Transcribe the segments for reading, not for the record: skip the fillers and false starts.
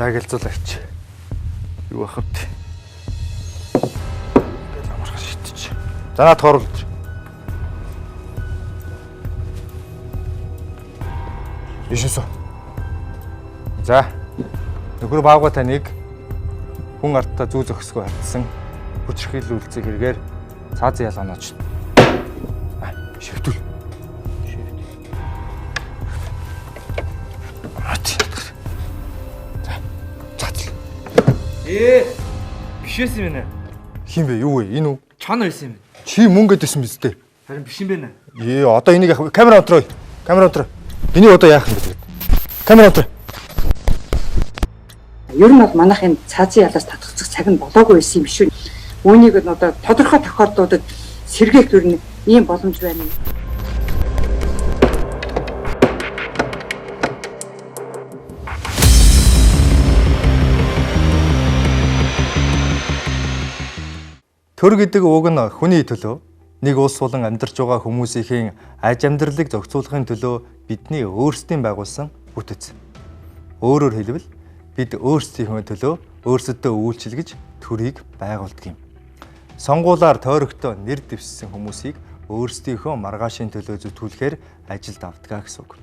Цагэлзуулагч. Юу ахвд. Ингээл амархан шидчих. За наад хорлож. Ишээсөө. За. Нөхөр баавга таныг хүн артаа зүү зөксгөө хатсан хүчрхийл үйлцэг хэрэгээр цаазын ялгаанаач. Шивтүүл. Бишээс юм байна. Хин бэ? Юу вэ? Энэ үү? Чанар байсан юм. Чи мөн гэдсэн биз дээ. Харин биш юм байна. Одоо энийг яах вэ? Камера онтроо. Камера онтроо. Энийг одоо яах юм бэ? Камера онтроо. Ер нь бол манайхын цаазын ялаас татгацах цаг нь болоогүй байсан юм шүү. Үүнийг нь одоо тодорхой тохиолдлуудад сэргээх төр нь ийм боломж байна. Төр гэдэг үг нь хүний төлөө нэг улс болон амьдарч байгаа хүмүүсийн аж амьдралыг зохицуулахын төлөө бидний өөрсдийн байгуулсан бүтэц. Өөрөөр хэлбэл бид өөрсдийнхөө төлөө өөрсөдөө үйлчилгэж төрийг байгуулдаг юм. Сонгуулаар тойрогтой нэр дэвссэн хүмүүсийг өөрсдийнхөө маргаашийн төлөө зүтгүүлэхээр ажилд авдаг гэсэн үг.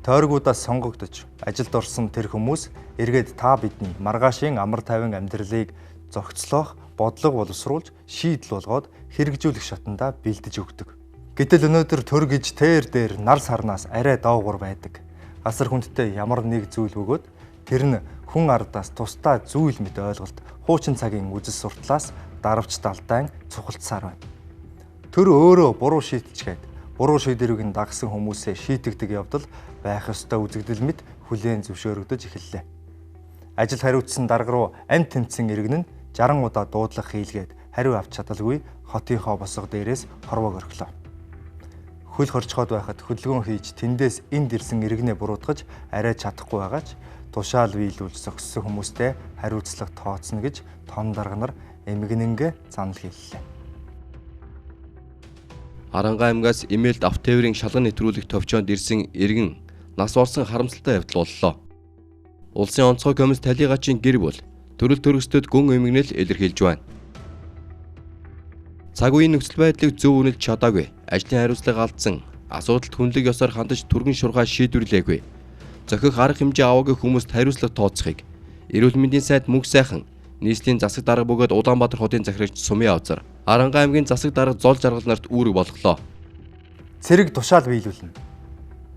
Тойрогуудаас сонгогдож ажилд орсон тэр хүмүүс эргээд та бидний маргаашийн амар тайван амьдралыг зохицлоох бодлого боловсруулж шийдэл болгоод хэрэгжүүлэх шатанда бэлдэж өгдөг. Гэтэл өнөөдөр төр гэж дээр нар сарнаас арай доогуур байдаг. Асар хүндтэй ямар нэг зүйл бөгөөд тэр нь хүн ардаас тусдаа зүйл мэт ойлголт хуучин цагийн үзэл суртлаас даравч далдаан цухалцсаар байна. Төр өөрөө буруу шийдчихэд буруу шийдвэрийг дагсан хүмүүсээ шийтгдэг явдал байх ёстой үзэгдэл мэт хүлээн зөвшөөрөгдөж эхэллээ. Ажил хариуцсан дарга руу амь тэмцэн иргэн нь 60 удаа дуудлага хийлгээд хариу авч чадалгүй хотынхоо босго дээрээс хорвоог орхилоо. Хөл хорчхоод байхад хөдөлгөөн хийж тэндээс энд ирсэн иргэнээ буруутгаж арай чадахгүй байгаач тушаал биелүүлж зогссон хүмүүстэй хариуцлага тооцно гэж том дарга нар эмгэнэнгэ занал хийллээ. Аранга аймгаас имэйлд автотээврийн шалган нэвтрүүлэх товчоонд ирсэн иргэн нас орсон харамсалтай явдал боллоо. Улсын онцгой комисс талигачийн гэр бүл төрөл төрөсtöд гүн эмгэнэл илэрхийлж байна. Цаг үеийн нөхцөл байдлыг зөв үнэлж чадаагүй, ажлын хариуцлага алдсан, асуудалд хүнлэг ёсоор хандаж түргэн шургаа шийдвэрлээгүй. Зохих арга хэмжээ аваагүй хүмүүст хариуцлага тооцохыг Эрүүл мэндийн сайд Мөнх сайхан нийслэлийн засаг дарга бөгөөд Улаанбаатар хотын захирагч Сумын Авзар Аранга аймгийн засаг дарга Зол жаргал нарт үүрэг болголоо. Цэрэг тушаал биелүүлнэ.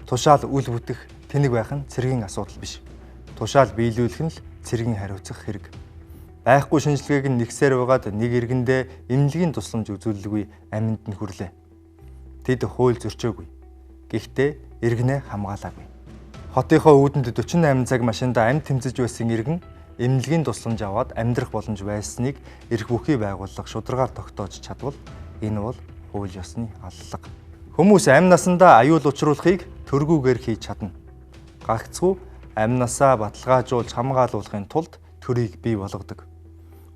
Тушаал үл бүтэх тэнэг байх нь цэргийн асуудал биш. Тушаал биелүүлэх нь л цэргийн хариуцах хэрэг. Байхгүй шинжилгээг нь нэгсээр байгаад нэг иргэндээ эмнэлгийн тусламж үзүүлэлгүй амьд нь хүрлээ. Тэд хууль зөрчөөгүй. Гэхдээ иргэнээ хамгаалаагүй. Хотынхоо үүдэнд 48 цаг машинда амьд тэмцэж байсан иргэн эмнэлгийн тусламж аваад амьдрах боломж байсныг эрх бүхий байгууллага шударгаар тогтоож чадвал энэ бол хууль ёсны аллага. Хүмүүс амь насандаа аюул учруулахыг төргүүгээр хийж чадна. Гагцхүү амнасаа баталгаажуулж хамгаалуулахын тулд төрийг бий болгодог.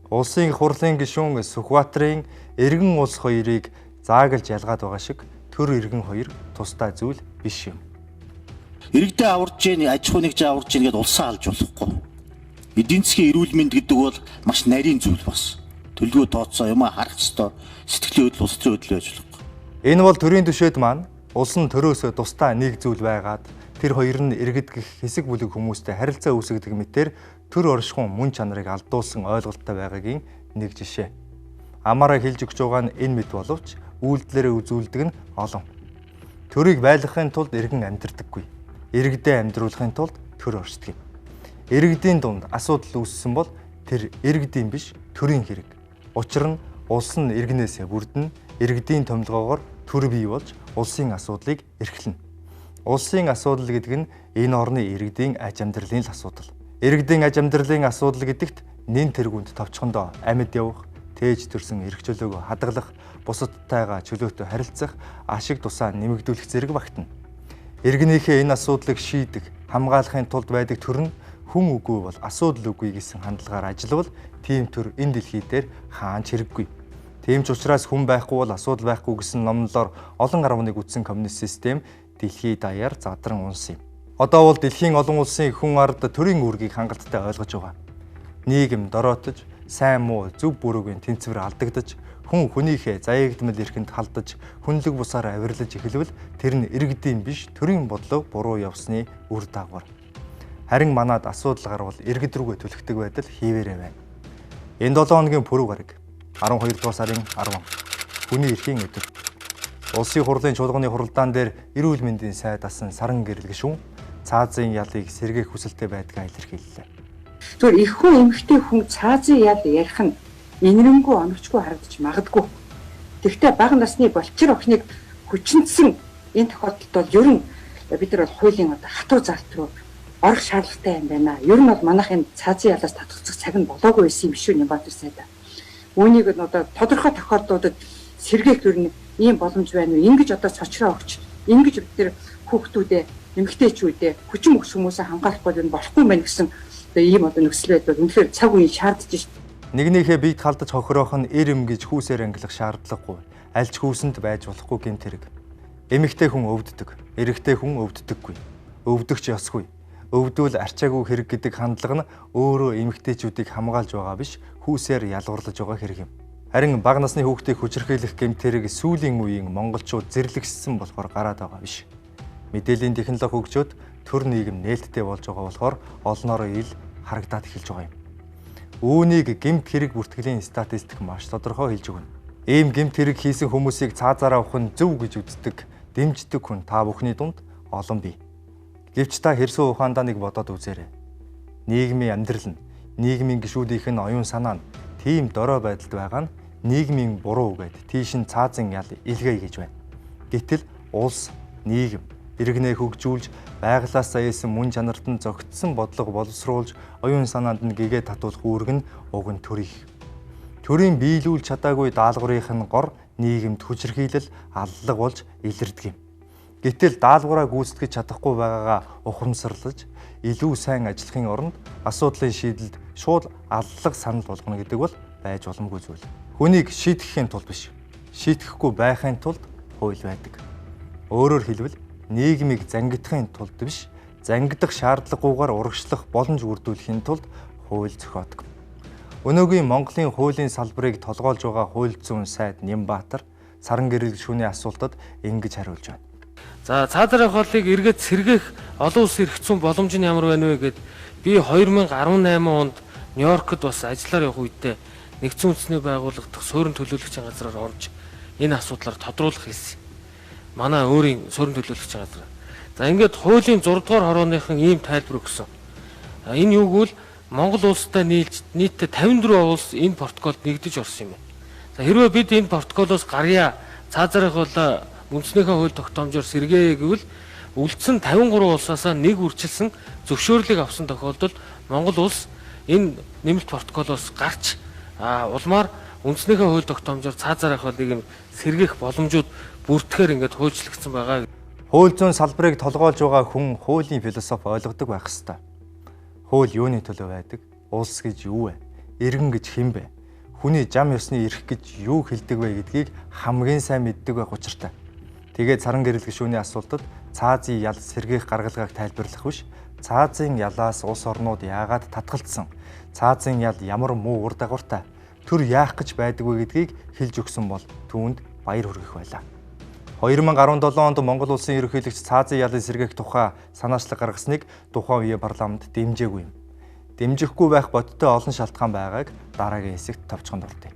Улсын их хурлын гишүүн Сүхбаатарын эргэн улс хоёрыг заагалж ялгаад байгаа шиг төр эргэн хоёр тусдаа зүйл биш юм. Иргэдээ аварж ийн, аж ахуй нэгж аварж ийн гэдээ улсаа алж болохгүй. Эдийн засгийн эрүүл мэнд гэдэг бол маш нарийн зүйл бас. Төлгөө тооцоо юм харах ёстой. Сэтгэлийн хөдөл улс төрийн хөдөл байж болохгүй. Энэ бол төрийн түшээд маань улсын төрөөсөө тусдаа нэг зүйл байгаад тэр хоёр нь иргэдгэх хэсэг бүлэг хүмүүстэй харилцаа үүсгэдэг мэтээр төр оршихуун мөн чанарыг алдуулсан ойлголттой байгаагийн нэг жишээ. Амаараа хэлж өгч байгаа нь энэ мэт боловч үйлдэлээрээ үзүүлдэг нь олон. Төрийг байлгахын тулд иргэн амьдрдаггүй. Иргэдээ амьдруулахын тулд төр оршдог юм. Иргэдийн дунд асуудал үүссэн бол тэр иргэдийн биш төрийн хэрэг. Учир нь улс нь иргэнээсээ бүрдэн иргэдийн томилгоогоор төр бий болж улсын асуудлыг эрхлэнэ. Улсын асуудал гэдэг нь энэ орны иргэдийн аж амьдралын л асуудал. Иргэдийн аж амьдралын асуудал гэдэгт нэн тэргуунд товчхондоо амьд явах, тээж төрсөн эрх чөлөөгөө хадгалах, бусадтайгаа чөлөөтэй харилцах, ашиг тусаа нэмэгдүүлэх зэрэг багтана. Иргэнийхээ энэ асуудлыг шийдэх, хамгаалахын тулд байдаг төр нь хүн үгүй бол асуудал үгүй гэсэн хандлагаар ажиллавал тийм төр энэ дэлхий дээр хаанч хэрэггүй. Тийм ч учраас хүн байхгүй бол асуудал байхгүй гэсэн номлолоор олон 11 үтсэн коммунист систем дэлхий даяар задран унсан юм. Одоо бол дэлхийн олон улсын хүн ард төрийн үүргийг хангалттай ойлгож байгаа. Нийгэм дороотож, сайн муу зөв буруугийн тэнцвэр алдагдаж, хүн хүнийхээ заяагдмал эрхэнд халдаж, хүнлэг бусаар авирлаж эхэлвэл тэр нь иргэдийн биш төрийн бодлого буруу явсны үр дагавар. Харин манад асуудал гарвал иргэд рүүгээ түлхдэг байдал хийвэрээ байна. Энэ 7 хоногийн пүрэв гараг 12 дугаар сарын 10 хүний эрхийн өдөр. Улсын хурлын чуулганы хуралдаан дээр эрүүл мэндийн сайд асан саран гэрэл гишүүн цаазын ялыг сэргээх хүсэлтэй байдгаа илэрхийллээ. Зүгээр их хүн эмэгтэй хүн цаазын ял ярих нь инэрэнгүй оновчгүй харагдаж магадгүй. Тэгвэл бага насны болчир охиныг хүчнэсэн энэ тохиолдолд бол ер нь бид нар бол хуулийн хатуу залт руу орох шаардлагатай юм байна. Ер нь бол манайх энэ цаазын ялаас татгалзах цаг нь болоогүй байсан юм шүү Нямбатар сайдаа. Үүнийг нь одоо тодорхой тохиолдлуудад сэргээх ер нь ийм боломж байна уу? Ингэж одоо цочроо өгч, ингэж бид нар хүүхдүүдээ, эмэгтэйчүүдээ, хүчин өгс хүмүүсээ хангаалахгүй юм болохгүй мэн гэсэн ийм одоо нөхцөл байдал үнэхээр цаг үеийн шаардж шít. Нэгнийхээ биед халдаж хохироох нь эрэм гэж хүүсээр ангилах шаардлагагүй. Альч хүүсэнд байж болохгүй гэмт хэрэг. Эмэгтэй хүн өвддөг, эрэгтэй хүн өвддөггүй. Өвдөгч ёсгүй. Өвдвөл арчаагүй хэрэг гэдэг хандлага нь өөрөө эмэгтэйчүүдийг хамгаалж байгаа биш, хүүсээр ялгуурлаж байгаа хэрэг юм. Харин бага насны хүүхдийг хүчирхийлэх гэмт хэрэг сүүлийн үеийн монголчууд зэрлэгссэн болохоор гараад байгаа биш. Мэдээллийн технологи хөгжөөд төр нийгэм нээлттэй болж байгаа болохоор олноороо ил харагдаад эхэлж байгаа юм. Үүнийг гэмт хэрэг бүртгэлийн статистик маш тодорхой хэлж өгнө. Ийм гэмт хэрэг хийсэн хүмүүсийг цаазаараа авах нь зөв гэж үздэг, дэмждэг хүн та бүхний дунд олон бий. Гэвч та хэрсүү ухаандаа нэг бодоод үзээрэй. Нийгмийн амьдрал нь, нийгмийн гишүүдийнх нь оюун санаа нь тийм дорой байдалд байгаа нь нийгмийн буруу гэд тийш нь цаазын ял илгээе гэж байна. Гэтэл улс, нийгэм иргэнээ хөгжүүлж, байгалаас заяасан мөн чанарт нь зөгтсөн бодлого боловсруулж, оюун санаанд нь гэгээ татуулах үүрэг нь уг нь төрийнх. Төрийн биелүүлж чадаагүй даалгаврынх нь гор нийгэмд хүчирхийлэл, аллаг болж илэрдэг юм. Гэтэл даалгавраа гүйцэтгэж чадахгүй байгаагаа ухамсарлаж, илүү сайн ажиллахын оронд асуудлын шийдэлд шууд аллаг санал болгоно гэдэг бол байж боломгүй зүйл. Хүнийг шийтгэхийн тулд биш, шийтгэхгүй байхын тулд хууль байдаг. Өөрөөр хэлбэл нийгмийг зангидахын тулд биш, зангидах шаардлагагүйгээр урагшлах боломж бүрдүүлэхийн тулд хууль зохиодог. Өнөөгийн Монголын хуулийн салбарыг толгойлж байгаа хууль зүйн сайд Нямбатар саран гэрэл гишүүний асуултад ингэж хариулж байна. За цаазарын хоолыг эргээд сэргээх олон улсын эрх зүйн боломж нь ямар байна вэ гэд би 2018 онд Нью-Йоркд бас ажиллаар явах үедээ нэгдсэн үндэсний байгууллага дахь суурин төлөөлөгчийн газраар орж энэ асуудлаар тодруулах хэлсэн. Манай өөрийн суурин төлөөлөгчийн газар. За ингээд хуулийн 6 дугаар хорооныхон ийм тайлбар өгсөн. Энэ юу гэвэл Монгол улстай нийлж нийтдээ 54 улс энэ протоколд нэгдэж орсон юм байна. За хэрвээ бид энэ протоколоос гарья, цаазарын хоолой үндснийхээ хууль тогтоомжоор сэргээе гэвэл үлдсэн 53 улсаасаа нэг үржилсэн зөвшөөрлийг авсан тохиолдолд Монгол улс энэ нэмэлт протоколоос гарч улмаар үндснийхээ хууль тогтоомжоор цаазарын хоолыг сэргээх боломжууд бүртгэхээр ингээд хуульчлагдсан байгаа. Хууль зүйн салбарыг толгойлж байгаа хүн хуулийн философи ойлгодог байх ёстой. Хууль юуны төлөө байдаг? Улс гэж юу вэ? Иргэн гэж хэн бэ? Хүний зам ёсны эрх гэж юу хэлдэг вэ гэдгийг хамгийн сайн мэддэг байх учиртай. Тэгээд саран гэрэл гишүүний асуултад цаазын ял сэргээх гаргалгааг тайлбарлах биш, цаазын ялаас улс орнууд яагаад татгалцсан? Цаазын ял ямар муу ур дагавартай? Төр яах гэж байдаг вэ гэдгийг хэлж өгсөн бол түүнд баяр хүргэх байлаа. 2017 онд Монгол улсын ерөнхийлөгч цаазын ялыг сэргээх тухай санаачлаг гаргасныг тухайн үеийн парламент дэмжээгүй юм. Дэмжихгүй байх бодиттой олон шалтгаан байгааг дараагийн хэсэгт товчхон дурдъя.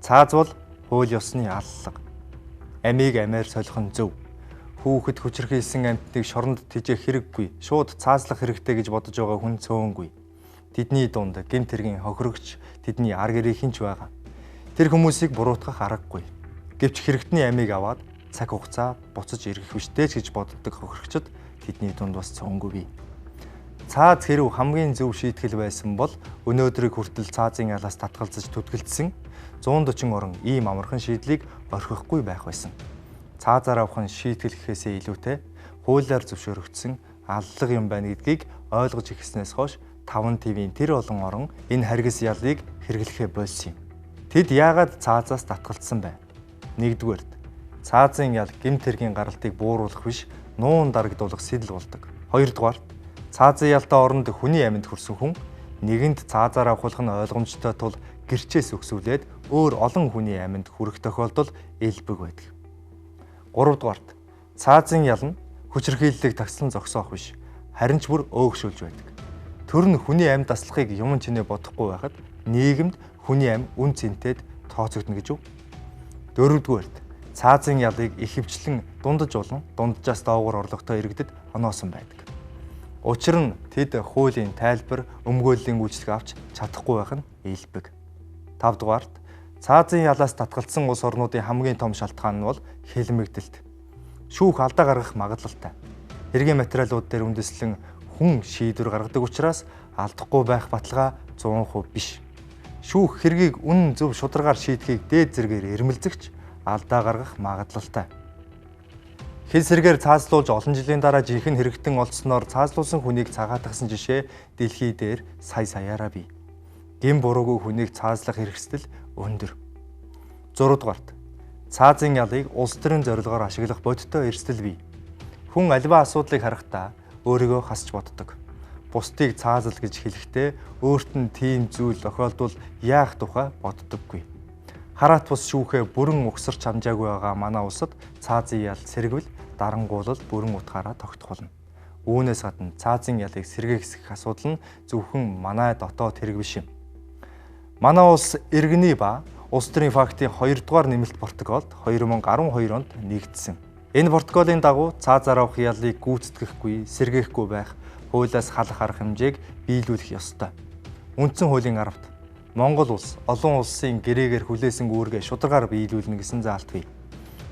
Цааз бол хууль ёсны аллага. Амийг амиар солих нь зөв. Хүүхэд хүчирхийлсэн амьтныг шоронд тэжээх хэрэггүй, шууд цаазлах хэрэгтэй гэж бодож байгаа хүн цөөнгүй. Тэдний дунд гэмт хэргийн хохирогч, тэдний ар гэрийн ч байгаа. Тэр хүмүүсийг буруутгах аргагүй. Гэвч хэрэгтний амийг аваад цаг хугацаа буцаж ирэх хүчтэй гэж боддог хохирогчд тэдний дунд бас цөөнгүй бий. Цааз хэрв хамгийн зөв шийтгэл байсан бол өнөөдрийг хүртэл цаазын ялаас татгалзаж түтгэлдсэн 140 орон ийм амархан шийдлийг орхихгүй байх байсан. Цаазаар авах нь шийтгэл гэхээсээ илүүтэй хуулиар зөвшөөрөгдсөн аллага юм байна гэдгийг ойлгож эхэлснээс хойш 5 ТV-ийн тэр олон орон энэ харгас ялыг хэрэглэхээ болсон юм. Тэд яагаад цаазаас татгалцсан бэ? Нэгдүгээрт цаазын ял гэмт хэргийн гаралтыг бууруулах биш, нуун дарагдуулах сэтэл болдог. Хоёрдугаарт цаазын ялтай оронд хүний амьд хүрсэн хүн нэгэнд цаазаар авахлах нь ойлгомжтой тул гэрчээс өгсүүлээд өөр олон хүний амьд хүрэх тохиолдол элбэг байдаг. Гуравдугаарт цаазын ял нь хүчирхийллийг тагслан зогсоох биш, харин ч бүр өөгшүүлж байдаг. Тэр нь хүний амьд таслахыг юм чинээ бодохгүй байхад нийгэмд хүний амьд үн цэнтэд тооцогдно гэж үү? Дөрөвдүгээрт цаазын ялыг ихэвчлэн дундаж болон дунджаас доогуур орлоготой иргэдэд оноосон байдаг. Учир нь тэд хуулийн тайлбар, өмгөөллийн үйлчлэг авч чадахгүй байх нь элбэг. 5 дугаарт цаазын ялаас татгалцсан улс орнуудын хамгийн том шалтгаан нь бол хэлмэгдэлт. Шүүх алдаа гаргах магадлалтай. Хэргийн материалууд дээр үндэслэн хүн шийдвэр гаргадаг учраас алдахгүй байх баталгаа 100% биш. Шүүх хэргийг үнэн зөв шударгаар шийдэхийг дээд зэргээр эрмэлзэгч алдаа гаргах магадлалтай. Хэл сэргээр цаазлуулж олон жилийн дараа жинхэнэ хэрэгтэн олдсноор цаазлуулсан хүнийг цагаатгсан жишээ дэлхий дээр саяараа бий. Гин буруугүй хүнийг цаазлах хэрэгсэл өндөр. 6 дугаарт цаазын ялыг улс төрийн зорилгоор ашиглах бодиттой эрсдэл бий. Хүн альва асуудлыг харахтаа өөрийгөө хасч боддог. Бусдыг цаазал гэж хэлэхдээ өөрт нь тийм зүйл тохиолдвол яах тухай боддоггүй. Хараат бус шүүхээ бүрэн угсарч хамжаагүй байгаа манай улсад цаазын ял сэргвэл дарангуулал бүрэн утгаараа тогтхолно. Үүнээс гадна цаазын ялыг сэргээсгэх асуудал нь зөвхөн манай дотоод хэрэг биш юм. Манай улс иргэний ба улс төрийн фактын 2 дугаар нэмэлт протоколд 2012 онд нэгдсэн. Энэ протоколын дагуу цаазаар авах ялыг гүйцэтгэхгүй, сэргээхгүй байх хуулиас халах арга хэмжээг биелүүлэх ёстой. Үндсэн хуулийн 10-т Монгол улс олон улсын гэрээгээр хүлээсэн үүргээ шударгаар биелүүлнэ гэсэн заалт бий.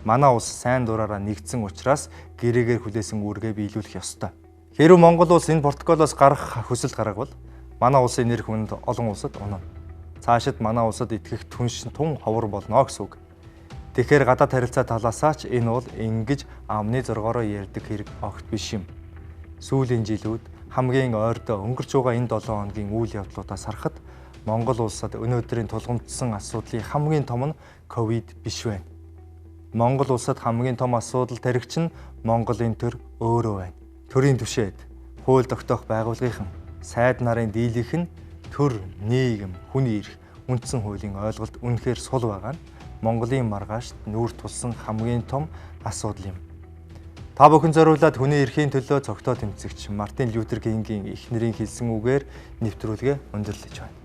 Манай улс сайн дураараа нэгдсэн учраас гэрээгээр хүлээсэн үүргээ биелүүлэх ёстой. Хэрэв Монгол улс энэ протоколоос гарах хүсэл гаргавал манай улсын нэр хүнд олон улсад унана. Цаашид манай улсад итгэх түнш тун ховор болно гэсэн үг. Тэгэхээр гадаад харилцаа талаасаа ч энэ бол ингэж амны зоргоороо ярьдаг хэрэг огт биш юм. Сүүлийн жилүүд хамгийн ойрдоо өнгөрч байгаа энэ 7 хоногийн үйл явдлуудаас харахад Монгол улсад өнөөдрийн тулгамдсан асуудлын хамгийн том нь ковид биш байна. Монгол улсад хамгийн том асуудал тархич нь Монголын төр өөрөө байна. Төрийн түвшээд хууль тогтоох байгууллагын сайд нарын дийлэнх нь төр, нийгэм, хүний эрх, үндсэн хуулийн ойлголт үнэхээр сул байгаа нь Монголын маргаашд нүүр тулсан хамгийн том асуудал юм. Та бүхэн зориулаад хүний эрхийн төлөө цогтоо тэмцэгч Мартин Лютер Кингийн эхнэрийн хэлсэн үгээр нэвтрүүлгээ өндөрлөж байна.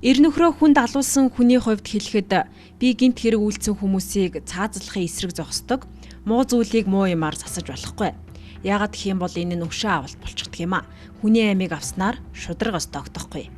Эр нөхрөө хүнд алуулсан хүний хувьд хэлэхэд би гинт хэрэг үйлцэн хүмүүсийг цаазлахын эсрэг зогсдог, муу зүйлийг муу юмар засаж болохгүй. Яагаад гэх юм бол энэ нь өшөө авалт болчихдөг юм а. Хүний аймыг авснаар шударгаас тогтохгүй.